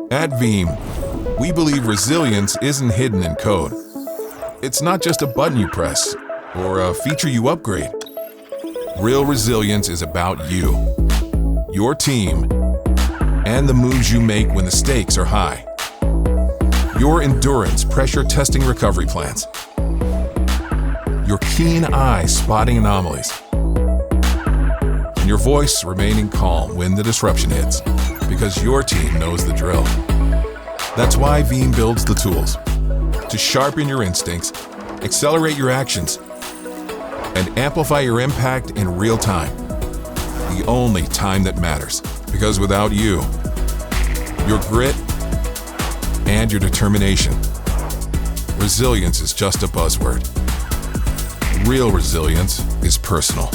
At Veeam, we believe resilience isn't hidden in code. It's not just a button you press or a feature you upgrade. Real resilience is about you, your team, and the moves you make when the stakes are high. Your endurance pressure testing recovery plans. Your keen eye spotting anomalies. And your voice remaining calm when the disruption hits, because your team knows the drill. That's why Veeam builds the tools to sharpen your instincts, accelerate your actions, and amplify your impact in real time. The only time that matters, because without you, your grit, and your determination, resilience is just a buzzword. Real resilience is personal.